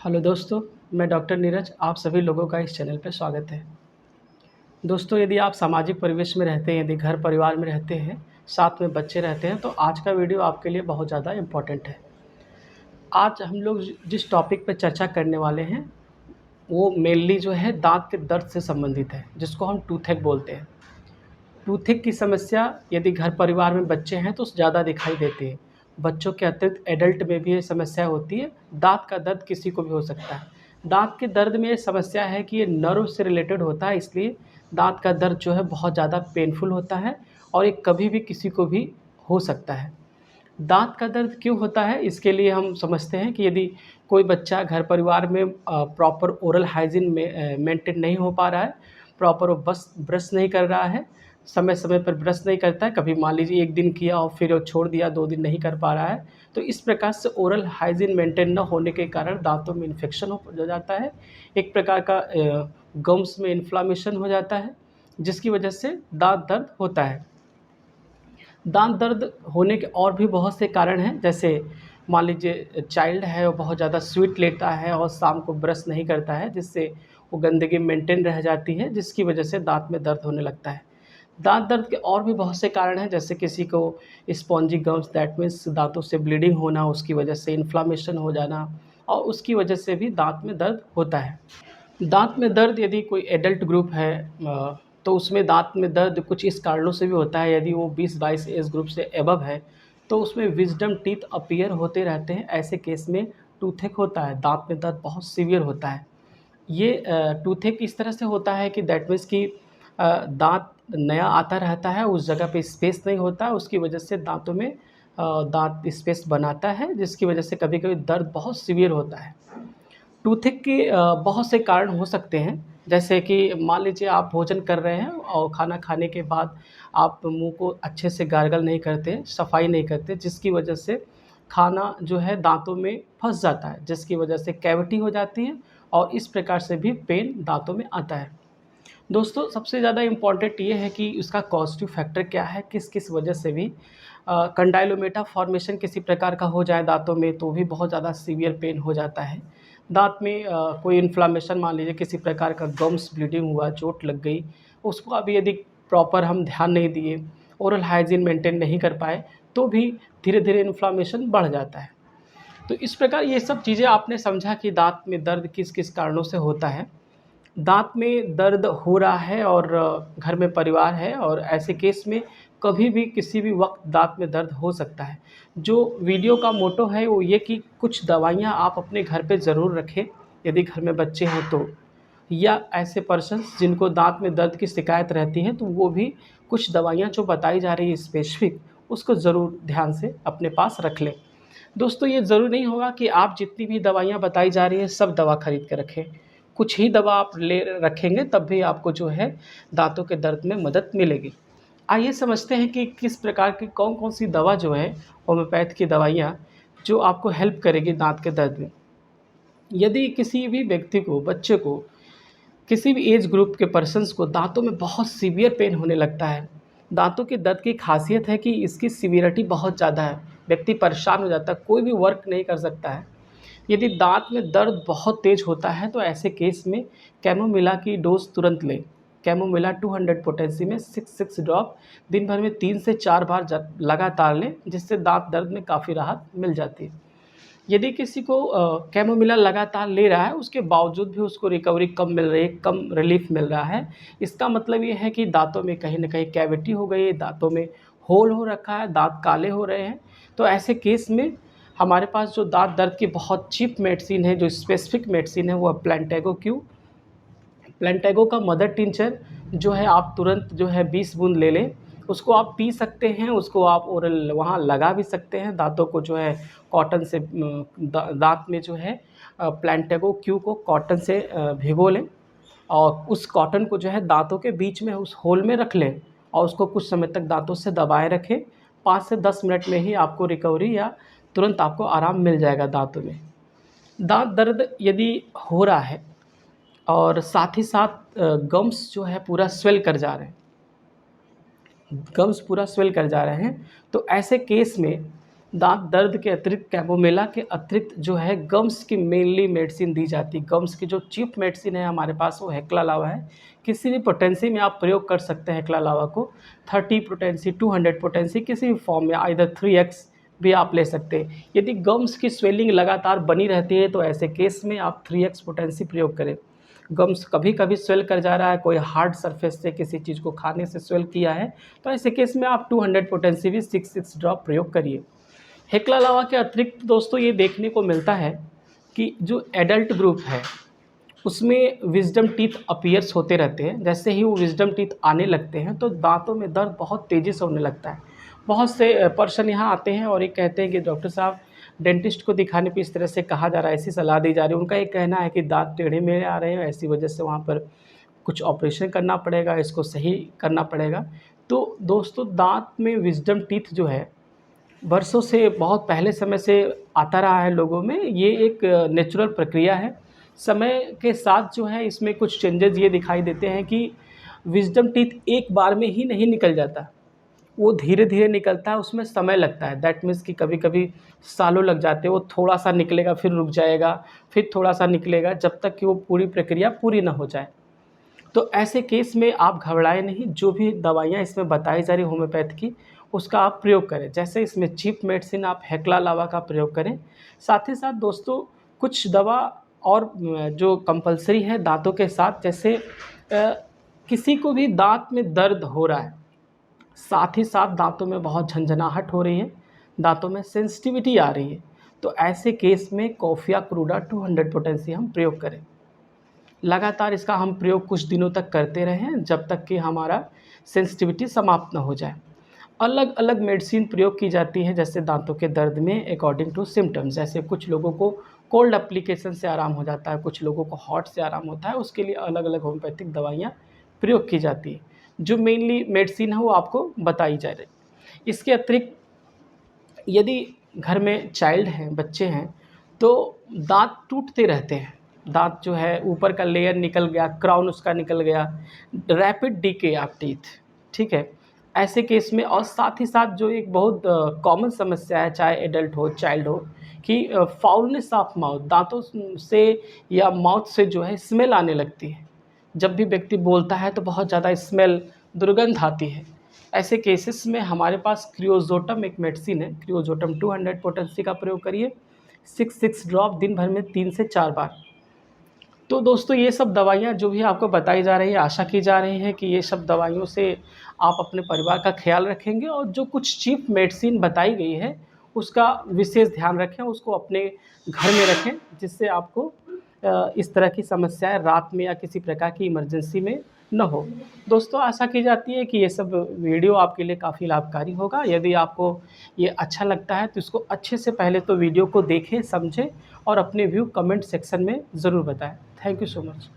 Hello दोस्तों, मैं doctor Neeraj, आप सभी लोगों का इस चैनल पर स्वागत है। दोस्तों, यदि आप सामाजिक परिवेश में रहते हैं, यदि घर परिवार में रहते हैं, साथ में बच्चे रहते हैं, तो आज का वीडियो आपके लिए बहुत ज़्यादा इम्पोर्टेंट है। आज हम लोग जिस टॉपिक पर चर्चा करने वाले हैं, वो मेनली जो है दाँत के दर्द से संबंधित है, जिसको हम टूथेक बोलते हैं। टूथेक की समस्या यदि घर परिवार में बच्चे हैं तो ज़्यादा दिखाई देती है। बच्चों के अतिरिक्त एडल्ट में भी ये समस्या होती है। दाँत का दर्द किसी को भी हो सकता है। दाँत के दर्द में ये समस्या है कि ये नर्व से रिलेटेड होता है, इसलिए दाँत का दर्द जो है बहुत ज़्यादा पेनफुल होता है और ये कभी भी किसी को भी हो सकता है। दाँत का दर्द क्यों होता है, इसके लिए हम समझते हैं कि यदि कोई बच्चा घर परिवार में प्रॉपर ओरल हाइजीन में मेंटेन नहीं हो पा रहा है, प्रॉपर वो ब्रश नहीं कर रहा है, समय-समय पर ब्रश नहीं करता है, कभी मान लीजिए 1 दिन किया और फिर वो छोड़ दिया, 2 दिन नहीं कर पा रहा है, तो इस प्रकार से ओरल हाइजीन मेंटेन न होने के कारण दाँतों में इन्फेक्शन हो जाता है। एक प्रकार का गम्स में इन्फ्लेमेशन हो जाता है, जिसकी वजह से दाँत दर्द होता है। दाँत दर्द होने के और भी बहुत से कारण हैं, जैसे मान लीजिए चाइल्ड है, वो बहुत ज़्यादा स्वीट लेता है और शाम को ब्रश नहीं करता है, जिससे वो गंदगी मेंटेन रह जाती है, जिसकी वजह से दाँत में दर्द होने लगता है। दाँत दर्द के और भी बहुत से कारण हैं, जैसे किसी को स्पॉन्जी गम्स दैट मीन्स दाँतों से ब्लीडिंग होना, उसकी वजह से इन्फ्लेमेशन हो जाना और उसकी वजह से भी दाँत में दर्द होता है। दाँत में दर्द यदि कोई एडल्ट ग्रुप है तो उसमें दाँत में दर्द कुछ इस कारणों से भी होता है। यदि वो 20-22 एज ग्रुप से अबव है तो उसमें विज़डम टीथ अपीयर होते रहते हैं। ऐसे केस में टूथेक होता है, दाँत में दर्द बहुत सीवियर होता है। ये टूथेक इस तरह से होता है कि दैट मीन्स कि दाँत नया आता रहता है, उस जगह पे स्पेस नहीं होता है, उसकी वजह से दाँतों में दाँत स्पेस बनाता है, जिसकी वजह से कभी-कभी दर्द बहुत सीवियर होता है। टूथेक के बहुत से कारण हो सकते हैं, जैसे कि मान लीजिए आप भोजन कर रहे हैं और खाना खाने के बाद आप मुँह को अच्छे से गार्गल नहीं करते, सफाई नहीं करते, जिसकी वजह से खाना जो है दाँतों में फँस जाता है, जिसकी वजह से कैविटी हो जाती है और इस प्रकार से भी पेन दाँतों में आता है। दोस्तों, सबसे ज़्यादा इम्पॉर्टेंट ये है कि इसका कॉज़्टिव फैक्टर क्या है, किस-किस वजह से भी कंडाइलोमेटा फॉर्मेशन किसी प्रकार का हो जाए दाँतों में तो भी बहुत ज़्यादा सीवियर पेन हो जाता है। दाँत में कोई इन्फ्लेमेशन मान लीजिए किसी प्रकार का गम्स ब्लीडिंग हुआ, चोट लग गई, उसको अभी यदि प्रॉपर हम ध्यान नहीं दिए, ओरल हाइजीन मेंटेन नहीं कर पाए, तो भी धीरे-धीरे इन्फ्लेमेशन बढ़ जाता है। तो इस प्रकार ये सब चीज़ें आपने समझा कि दाँत में दर्द किस-किस कारणों से होता है। दाँत में दर्द हो रहा है और घर में परिवार है और ऐसे केस में कभी भी किसी भी वक़्त दाँत में दर्द हो सकता है। जो वीडियो का मोटो है वो ये कि कुछ दवाइयाँ आप अपने घर पे ज़रूर रखें, यदि घर में बच्चे हैं तो। या ऐसे पर्सन्स जिनको दाँत में दर्द की शिकायत रहती है तो वो भी कुछ दवाइयाँ जो बताई जा रही है स्पेसिफ़िक, उसको ज़रूर ध्यान से अपने पास रख लें। दोस्तों, ये ज़रूरी नहीं होगा कि आप जितनी भी दवाइयाँ बताई जा रही हैं सब दवा खरीद के रखें। कुछ ही दवा आप ले रखेंगे तब भी आपको जो है दाँतों के दर्द में मदद मिलेगी। आइए समझते हैं कि किस प्रकार की कौन-कौन सी दवा जो है होम्योपैथ की दवाइयाँ जो आपको हेल्प करेगी दाँत के दर्द में। यदि किसी भी व्यक्ति को, बच्चे को, किसी भी एज ग्रुप के पर्सन्स को दाँतों में बहुत सीवियर पेन होने लगता है। दाँतों के दर्द की ख़ासियत है कि इसकी सीवियरिटी बहुत ज़्यादा है। व्यक्ति परेशान हो जाता है, कोई भी वर्क नहीं कर सकता है। यदि दाँत में दर्द बहुत तेज़ होता है तो ऐसे केस में कैमोमिला की डोज़ तुरंत लें। कैमोमिला 200 पोटेंसी में 6 ड्रॉप दिन भर में 3 से 4 बार लगातार लें, जिससे दाँत दर्द में काफ़ी राहत मिल जाती है। यदि किसी को कैमोमिला लगातार ले रहा है, उसके बावजूद भी उसको रिकवरी कम मिल रही है, कम रिलीफ़ मिल रहा है, इसका मतलब ये है कि दाँतों में कहीं न कहीं कैविटी हो गई है, दाँतों में होल हो रखा है, दाँत काले हो रहे हैं। तो ऐसे केस में हमारे पास जो दाँत दर्द की बहुत चीप मेडिसिन है, जो स्पेसिफ़िक मेडिसिन है, वो है प्लेंटेगो क्यू। प्लेंटेगो का मदर टिंचर जो है आप तुरंत जो है 20 बूँद ले लें। उसको आप पी सकते हैं, उसको आप ओरल वहाँ लगा भी सकते हैं। दाँतों को जो है कॉटन से दाँत में जो है प्लेंटेगो क्यू को कॉटन से भिगो लें और उस कॉटन को जो है दाँतों के बीच में उस होल में रख लें और उसको कुछ समय तक दाँतों से दबाए रखें। 5 से 10 मिनट में ही आपको रिकवरी या तुरंत आपको आराम मिल जाएगा दाँतों में। दाँत दर्द यदि हो रहा है और साथ ही साथ गम्स जो है पूरा स्वेल कर जा रहे हैं, तो ऐसे केस में दांत दर्द के अतिरिक्त कैमोमिला के अतिरिक्त जो है गम्स की मेनली मेडिसिन दी जाती है। गम्स की जो चीप मेडिसिन है हमारे पास वो हेक्ला लावा है। किसी भी पोटेंसी में आप प्रयोग कर सकते हैं हेक्ला लावा को। 30 पोटेंसी, 200 पोटेंसी, किसी भी फॉर्म में आइदर 3x भी आप ले सकते हैं। यदि गम्स की स्वेलिंग लगातार बनी रहती है तो ऐसे केस में आप 3x पोटेंसी प्रयोग करें। गम्स कभी कभी स्वेल कर जा रहा है, कोई हार्ड सरफेस से किसी चीज़ को खाने से स्वेल किया है, तो ऐसे केस में आप 200 पोटेंसी भी 6 ड्रॉप प्रयोग करिए। हेक्ला लावा के अतिरिक्त दोस्तों ये देखने को मिलता है कि जो एडल्ट ग्रुप है उसमें विजडम टीथ अपीयर्स होते रहते हैं। जैसे ही वो विजडम टीथ आने लगते हैं तो दांतों में दर्द बहुत तेज़ी से होने लगता है। बहुत से पर्सन यहाँ आते हैं और ये कहते हैं कि डॉक्टर साहब डेंटिस्ट को दिखाने पे इस तरह से कहा जा रहा है, ऐसी सलाह दी जा रही है। उनका ये कहना है कि दांत टेढ़े मेढ़े आ रहे हैं, ऐसी वजह से वहाँ पर कुछ ऑपरेशन करना पड़ेगा, इसको सही करना पड़ेगा। तो दोस्तों दांत में विजडम टीथ जो है वर्षों से, बहुत पहले समय से आता रहा है लोगों में। ये एक नेचुरल प्रक्रिया है। समय के साथ जो है इसमें कुछ चेंजेस ये दिखाई देते हैं कि विजडम टीथ एक बार में ही नहीं निकल जाता, वो धीरे धीरे निकलता है, उसमें समय लगता है। दैट मीन्स कि कभी कभी सालों लग जाते हैं। वो थोड़ा सा निकलेगा, फिर रुक जाएगा, फिर थोड़ा सा निकलेगा, जब तक कि वो पूरी प्रक्रिया पूरी ना हो जाए। तो ऐसे केस में आप घबराएं नहीं। जो भी दवाइयाँ इसमें बताई जा रही होम्योपैथ की, उसका आप प्रयोग करें। जैसे इसमें चीप मेडिसिन आप हेक्ला लावा का प्रयोग करें। साथ ही साथ दोस्तों कुछ दवा और जो कंपलसरी है दांतों के साथ, जैसे किसी को भी दांत में दर्द हो रहा है, साथ ही साथ दांतों में बहुत झंझनाहट हो रही है, दांतों में सेंसिटिविटी आ रही है, तो ऐसे केस में कॉफिया क्रूडा 200 पोटेंसी हम प्रयोग करें। लगातार इसका हम प्रयोग कुछ दिनों तक करते रहें जब तक कि हमारा सेंसिटिविटी समाप्त न हो जाए। अलग अलग मेडिसिन प्रयोग की जाती है जैसे दांतों के दर्द में अकॉर्डिंग टू सिम्टम्स। जैसे कुछ लोगों को कोल्ड एप्लीकेशन से आराम हो जाता है, कुछ लोगों को हॉट से आराम होता है, उसके लिए अलग अलग होम्योपैथिक दवाइयाँ प्रयोग की जाती है। जो मेनली मेडिसिन है वो आपको बताई जा रही। इसके अतिरिक्त यदि घर में चाइल्ड हैं, बच्चे हैं, तो दांत टूटते रहते हैं, दांत जो है ऊपर का लेयर निकल गया, क्राउन उसका निकल गया, रैपिड डीके ऑफ टीथ, ठीक है। ऐसे केस में और साथ ही साथ जो एक बहुत कॉमन समस्या है, चाहे एडल्ट हो चाइल्ड हो, कि फाउलनेस ऑफ माउथ, दांतों से या माउथ से जो है स्मेल आने लगती है। जब भी व्यक्ति बोलता है तो बहुत ज़्यादा स्मेल, दुर्गंध आती है। ऐसे केसेस में हमारे पास क्रियोजोटम एक मेडिसिन है, क्रियोजोटम 200 पोटेंसी का प्रयोग करिए, 6 ड्रॉप दिन भर में 3 से 4 बार। तो दोस्तों ये सब दवाइयाँ जो भी आपको बताई जा रही है, आशा की जा रही है कि ये सब दवाइयों से आप अपने परिवार का ख्याल रखेंगे और जो कुछ चीप मेडिसिन बताई गई है उसका विशेष ध्यान रखें, उसको अपने घर में रखें, जिससे आपको इस तरह की समस्याएं रात में या किसी प्रकार की इमरजेंसी में न हो। दोस्तों आशा की जाती है कि ये सब वीडियो आपके लिए काफ़ी लाभकारी होगा। यदि आपको ये अच्छा लगता है तो इसको अच्छे से पहले तो वीडियो को देखें, समझें और अपने व्यू कमेंट सेक्शन में ज़रूर बताएं। Thank you so much.